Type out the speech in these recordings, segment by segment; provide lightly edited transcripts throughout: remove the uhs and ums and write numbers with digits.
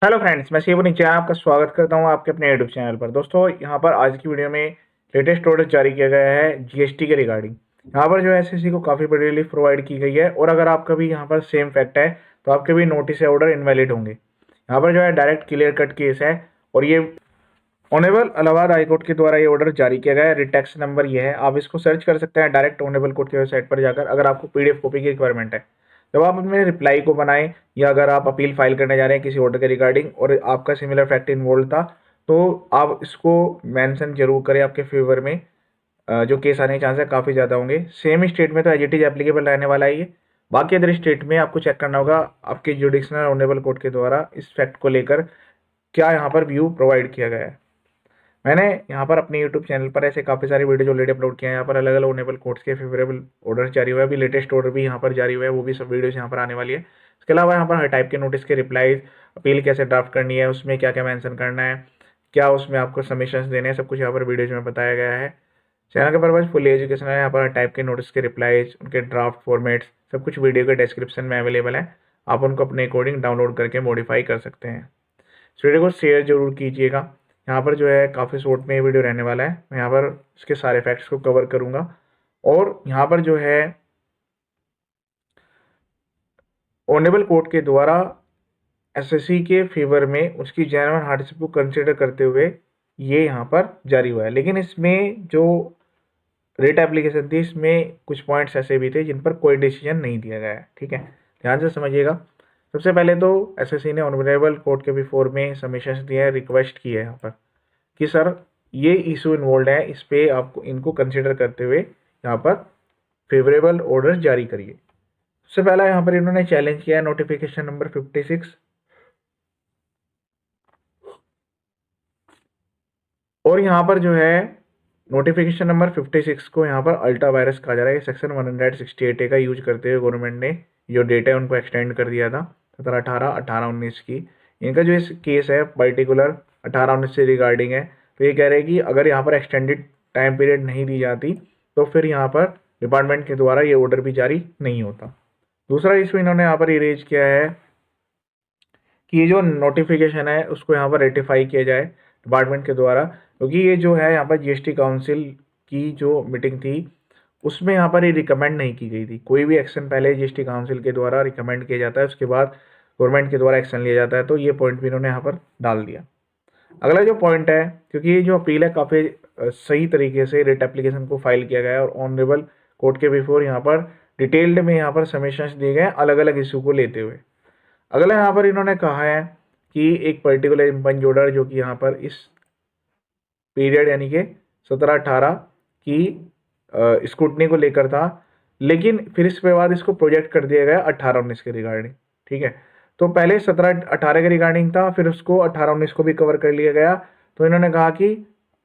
Hello friends, मैं शिव नीचे आपका स्वागत करता हूं आपके अपने यूट्यूब चैनल पर। दोस्तों, यहां पर आज की वीडियो में लेटेस्ट ऑर्डर जारी किया गया है जीएसटी के रिगार्डिंग। यहां पर जो है एसएससी को काफ़ी बड़ी रिलीफ प्रोवाइड की गई है और अगर आपका भी यहां पर सेम फैक्ट है तो आपके भी नोटिस या ऑर्डर इनवैलिड होंगे। यहाँ पर जो है डायरेक्ट क्लियर कट केस है और ये ऑनरेबल इलाहाबाद हाईकोर्ट के द्वारा ये ऑर्डर जारी किया गया है। रिटेक्स नंबर ये है, आप इसको सर्च कर सकते हैं डायरेक्ट ऑनरेबल कोर्ट की वेबसाइट पर जाकर अगर आपको पीडीएफ कॉपी की रिक्वायरमेंट है। जब आप अपने रिप्लाई को बनाएं या अगर आप अपील फाइल करने जा रहे हैं किसी ऑर्डर के रिगार्डिंग और आपका सिमिलर फैक्ट इन्वॉल्व था तो आप इसको मेंशन जरूर करें आपके फेवर में। जो केस आने के चांस है काफ़ी ज़्यादा होंगे। सेम स्टेट में तो एज इट इज एप्लीकेबल रहने वाला है ये। बाकी अदर स्टेट में आपको चेक करना होगा आपके जुडिशनल ऑनरेबल कोर्ट के द्वारा इस फैक्ट को लेकर क्या यहाँ पर व्यू प्रोवाइड किया गया है। मैंने यहाँ पर अपने यूट्यूब चैनल पर ऐसे काफ़ी सारे वीडियो ऑलरेडी अपलोड किए हैं। यहाँ पर अलग अलग ऑनरेबल कोर्ट्स के फेवरेबल ऑर्डर जारी हुए हैं। अभी लेटेस्ट ऑर्डर भी यहाँ पर जारी हुए हैं, वो भी सब वीडियोस यहाँ पर आने वाली है। इसके अलावा यहाँ पर हर टाइप के नोटिस के रिप्लाईज, अपील कैसे ड्राफ्ट करनी है, उसमें क्या क्या मेंशन करना है, क्या उसमें आपको सबमिशंस देने हैं, सब कुछ यहाँ पर वीडियोज में बताया गया है। चैनल के पर्पज फुल एजुकेशन है। यहाँ पर हर टाइप के नोटिस के रिप्लाईज, उनके ड्राफ्ट फॉर्मेट्स, सब कुछ वीडियो के डिस्क्रिप्शन में अवेलेबल है। आप उनको अपने अकॉर्डिंग डाउनलोड करके मॉडिफाई कर सकते हैं। इस वीडियो को शेयर जरूर कीजिएगा। यहाँ पर जो है काफ़ी शॉर्ट में ये वीडियो रहने वाला है। मैं यहाँ पर इसके सारे फैक्ट्स को कवर करूँगा और यहाँ पर जो है ऑनरेबल कोर्ट के द्वारा एसएससी के फेवर में उसकी जेन्युइन हार्डशिप को कंसिडर करते हुए ये यहाँ पर जारी हुआ है। लेकिन इसमें जो रेट एप्लीकेशन थी इसमें कुछ पॉइंट्स ऐसे भी थे जिन पर कोई डिसीजन नहीं दिया गया है। ठीक है, ध्यान से समझिएगा। सबसे पहले तो एसएससी ने ऑनरेबल कोर्ट के बिफोर में सबमिशंस दिए हैं, रिक्वेस्ट की है यहाँ पर कि सर ये इशू इन्वॉल्व है, इस पे आपको इनको कंसिडर करते हुए यहाँ पर फेवरेबल ऑर्डर जारी करिए। सबसे पहला यहाँ पर इन्होंने चैलेंज किया है नोटिफिकेशन नंबर 56 और यहाँ पर जो है नोटिफिकेशन नंबर 56 को यहाँ पर अल्ट्रा वायरस कहा जा रहा है। सेक्शन 168A का यूज करते हुए गवर्नमेंट ने जो डेटा है उनको एक्सटेंड कर दिया था 17/18, 18/19 की। इनका जो इस केस है पर्टिकुलर 18/19 से रिगार्डिंग है। तो ये कह रहे हैं कि अगर यहाँ पर एक्सटेंडेड टाइम पीरियड नहीं दी जाती तो फिर यहाँ पर डिपार्टमेंट के द्वारा ये ऑर्डर भी जारी नहीं होता। दूसरा इशू इन्होंने यहाँ पर रेज किया है कि ये जो नोटिफिकेशन है उसको यहाँ पर रेटिफाई किया जाए डिपार्टमेंट के द्वारा, क्योंकि ये जो है यहाँ पर जीएसटी काउंसिल की जो मीटिंग थी उसमें यहाँ पर ये रिकमेंड नहीं की गई थी। कोई भी एक्शन पहले जीएसटी काउंसिल के द्वारा रिकमेंड किया जाता है, उसके बाद गवर्नमेंट के द्वारा एक्शन लिया जाता है। तो ये पॉइंट भी इन्होंने यहाँ पर डाल दिया। अगला जो पॉइंट है, क्योंकि ये जो अपील है काफ़ी सही तरीके से रेट एप्लीकेशन को फाइल किया गया है और ऑनरेबल कोर्ट के बिफोर यहाँ पर डिटेल्ड में यहाँ पर सबमिशंस दिए गए अलग अलग इशू को लेते हुए। अगला यहाँ पर इन्होंने कहा है कि एक पर्टिकुलर इम्पंज ऑर्डर जो कि यहाँ पर इस पीरियड यानी कि 17/18 की स्क्रूटनी को लेकर था, लेकिन फिर इसके बाद इसको प्रोजेक्ट कर दिया गया 18/19 के रिगार्डिंग। ठीक है, तो पहले 17/18 के रिगार्डिंग था, फिर उसको 18/19 को भी कवर कर लिया गया। तो इन्होंने कहा कि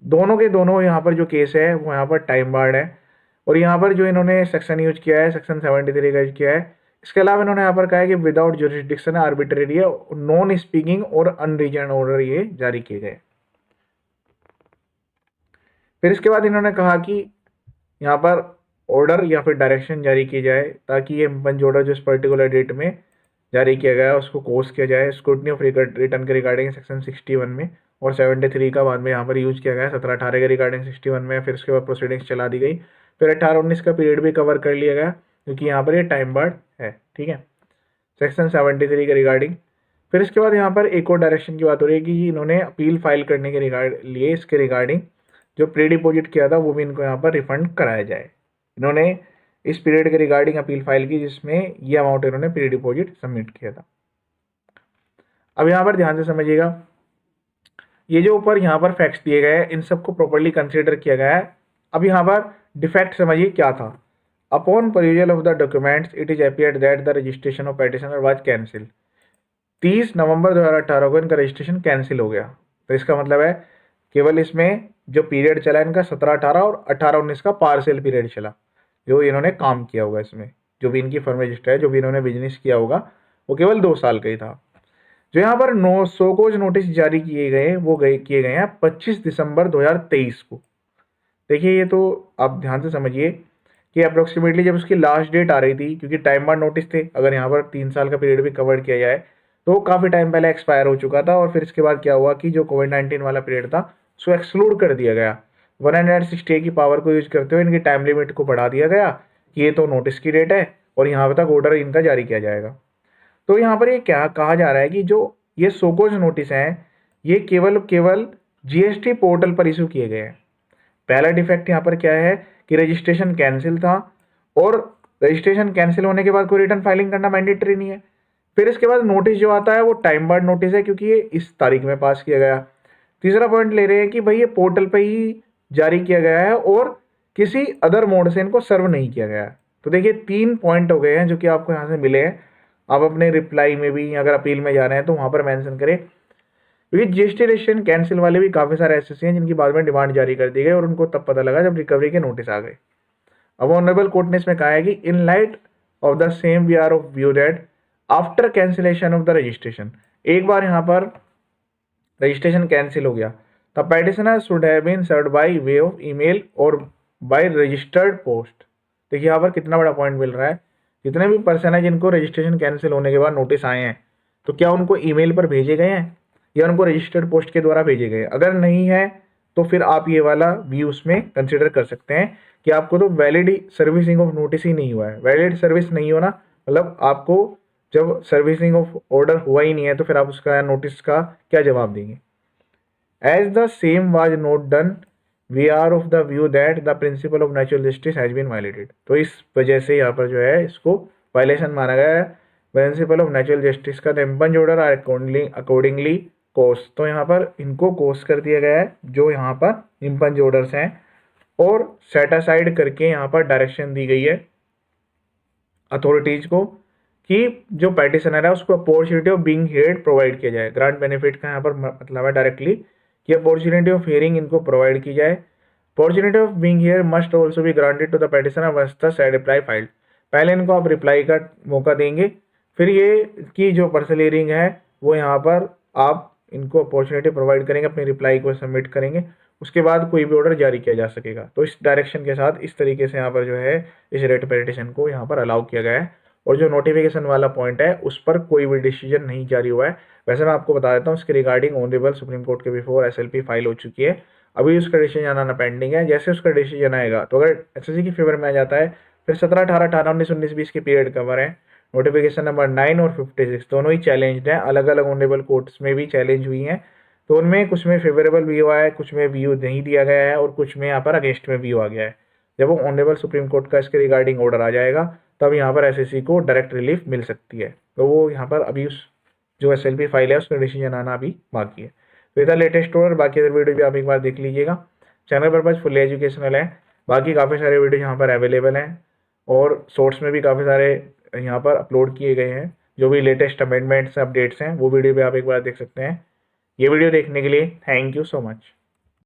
दोनों के दोनों यहाँ पर जो केस है वो यहाँ पर टाइम बार्ड है और यहाँ पर जो इन्होंने सेक्शन यूज किया है सेक्शन 73 का यूज किया है। इसके अलावा इन्होंने यहाँ पर कहा है कि विदाउट जुरिस्डिक्शन आर्बिट्रेरी है, नॉन स्पीकिंग और अनरीजन ऑर्डर ये जारी किए गए। फिर इसके बाद इन्होंने कहा कि यहाँ पर ऑर्डर या फिर डायरेक्शन जारी की जाए ताकि ये बंच ऑर्डर जो इस पर्टिकुलर डेट में जारी किया गया है उसको कोर्स किया जाए स्क्रूटनी ऑफ रिटर्न के रिगार्डिंग सेक्शन 61 में और 73 का बाद में यहाँ पर यूज किया गया 17/18 के रिगार्डिंग 61 में। फिर उसके बाद प्रोसीडिंग्स चला दी गई, फिर 18/19 का पीरियड भी कवर कर लिया गया क्योंकि यहाँ पर ये टाइम बार्ड है। ठीक है, सेक्शन 73 के रिगार्डिंग। फिर इसके बाद यहाँ पर एक और डायरेक्शन की बात हो रही है कि इन्होंने अपील फाइल करने के लिए इसके रिगार्डिंग जो प्री डिपॉजिट किया था वो भी इनको यहाँ पर रिफंड कराया जाए। इन्होंने इस पीरियड के रिगार्डिंग अपील फाइल की जिसमें ये अमाउंट इन्होंने प्री डिपॉजिट सबमिट किया था। अब यहाँ पर ध्यान से समझिएगा, ये जो ऊपर यहाँ पर फैक्ट्स दिए गए हैं इन सबको प्रॉपर्ली कंसिडर किया गया है। अब यहाँ पर डिफेक्ट समझिए क्या था। अपॉन परusal of the documents it is appeared that the registration of petitioner was cancel. 30 नवंबर 2018 को इनका रजिस्ट्रेशन कैंसिल हो गया। तो इसका मतलब है केवल इसमें जो पीरियड चला इनका 17/18 और 18/19 का पार्शियल पीरियड चला जो इन्होंने काम किया होगा। इसमें जो भी इनकी फर्म रजिस्टर है, जो भी इन्होंने बिजनेस किया होगा वो केवल 2 साल का ही था। जो यहाँ पर शोकोज नोटिस जारी किए गए वो किए गए हैं 25 दिसंबर 2023 को। देखिए ये तो आप ध्यान से समझिए कि अप्रोक्सीमेटली जब उसकी लास्ट डेट आ रही थी, क्योंकि टाइम बार नोटिस थे, अगर यहाँ पर 3 साल का पीरियड भी कवर किया जाए तो काफ़ी टाइम पहले एक्सपायर हो चुका था और फिर इसके बाद क्या हुआ कि जो कोविड-19 वाला पीरियड था उसको एक्सक्लूड कर दिया गया। 160 की पावर को यूज़ करते हुए इनकी टाइम लिमिट को बढ़ा दिया गया कि ये तो नोटिस की डेट है और यहाँ तक ऑर्डर इनका जारी किया जाएगा। तो यहाँ पर ये क्या कहा जा रहा है कि जो ये सोकोज नोटिस हैं, ये केवल जीएसटी पोर्टल पर इशू किए गए हैं। पहला डिफेक्ट यहाँ पर क्या है कि रजिस्ट्रेशन कैंसिल था और रजिस्ट्रेशन कैंसिल होने के बाद कोई रिटर्न फाइलिंग करना मैंडेटरी नहीं है। फिर इसके बाद नोटिस जो आता है वो टाइम बार्ड नोटिस है क्योंकि ये इस तारीख में पास किया गया। तीसरा पॉइंट ले रहे हैं कि भाई ये पोर्टल पे ही जारी किया गया है और किसी अदर मोड से इनको सर्व नहीं किया गया है। तो देखिए 3 पॉइंट हो गए हैं जो कि आपको यहाँ से मिले हैं। आप अपने रिप्लाई में भी अगर अपील में जा रहे हैं तो वहाँ पर मेंशन करें, क्योंकि जीएसटी रजिस्ट्रेशन कैंसिल वाले भी काफ़ी सारे ऐसे हैं जिनकी बाद में डिमांड जारी कर दी गई और उनको तब पता लगा जब रिकवरी के नोटिस आ गए। अब ऑनरेबल कोर्ट ने इसमें कहा है कि in light of the same we are of view that after cancellation of the registration, एक बार यहाँ पर रजिस्ट्रेशन कैंसिल हो गया, the petitioner should have been served by way of email और बाय रजिस्टर्ड पोस्ट। देखिए यहाँ पर कितना बड़ा पॉइंट मिल रहा है। जितने भी पर्सन है जिनको रजिस्ट्रेशन कैंसिल होने के बाद नोटिस आए हैं तो क्या उनको ईमेल पर भेजे गए हैं या उनको रजिस्टर्ड पोस्ट के द्वारा भेजे गए हैं। अगर नहीं है तो फिर आप ये वाला व्यू उसमें कंसिडर कर सकते हैं कि आपको तो वैलिड सर्विसिंग ऑफ नोटिस ही नहीं हुआ है। वैलिड सर्विस नहीं होना मतलब आपको जब सर्विसिंग ऑफ ऑर्डर हुआ ही नहीं है तो फिर आप उसका नोटिस का क्या जवाब देंगे। As the same was not done we are of the view that the principle of natural justice has been violated. तो इस वजह से यहाँ पर जो है इसको वायलेशन माना गया है प्रिंसिपल ऑफ नेचुरल जस्टिस का। The impugned order are accordingly course, तो यहाँ पर इनको कोर्स कर दिया गया है जो यहाँ पर इम्पंज ऑर्डर्स हैं और सेट असाइड करके यहाँ पर डायरेक्शन दी गई है अथॉरिटीज को कि जो पेटिशनर है उसको opportunity of being heard provide किया जाए। ग्रांट बेनिफिट का यहाँ पर मतलब है डायरेक्टली कि अपॉर्चुनिटी ऑफ हियरिंग इनको प्रोवाइड की जाए। Opportunity of being hear must also be granted to the petitioner once the said reply filed. पहले इनको आप रिप्लाई का मौका देंगे, फिर ये की जो पर्सनल हियरिंग है वो यहाँ पर आप इनको अपॉर्चुनिटी प्रोवाइड करेंगे, अपनी रिप्लाई को सबमिट करेंगे, उसके बाद कोई भी ऑर्डर जारी किया जा सकेगा। तो इस डायरेक्शन के साथ इस तरीके से यहाँ पर जो है इस रेट पेटिशन को यहाँ पर अलाउ किया गया है और जो नोटिफिकेशन वाला पॉइंट है उस पर कोई भी डिसीजन नहीं जारी हुआ है। वैसे मैं आपको बता देता हूँ इसके रिगार्डिंग ऑनरेबल सुप्रीम कोर्ट के बिफोर एसएलपी फाइल हो चुकी है, अभी उसका डिसीजन आना पेंडिंग है। जैसे उसका डिसीजन आएगा तो अगर एसएससी की फेवर में आ जाता है फिर 17, 18, 18, 19, 19, 20 के पीरियड कवर है। नोटिफिकेशन नंबर 9 और 56 दोनों ही चैलेंज्ड हैं, अलग अलग ऑनरेबल कोर्ट्स में भी चैलेंज हुई हैं। तो उनमें कुछ में फेवरेबल व्यू आया है, कुछ में व्यू नहीं दिया गया है और कुछ में यहाँ पर अगेंस्ट में व्यू आ गया है। जब वो ऑनरेबल सुप्रीम कोर्ट का इसके रिगार्डिंग ऑर्डर आ जाएगा तब यहाँ पर एसएससी को डायरेक्ट रिलीफ मिल सकती है। तो वो यहाँ पर अभी उस जो एसएलपी फाइल है उसका डिसीजन आना अभी बाकी है। तो इधर लेटेस्ट ऑर्डर, बाकी अदर वीडियो भी आप एक बार देख लीजिएगा। चैनल पर्पज फुल एजुकेशनल है, बाकी काफ़ी सारे वीडियो यहाँ पर अवेलेबल हैं और शॉर्ट्स में भी काफ़ी सारे यहाँ पर अपलोड किए गए हैं। जो भी लेटेस्ट अमेंडमेंट्स अपडेट्स हैं वो वीडियो भी आप एक बार देख सकते हैं। ये वीडियो देखने के लिए थैंक यू सो मच।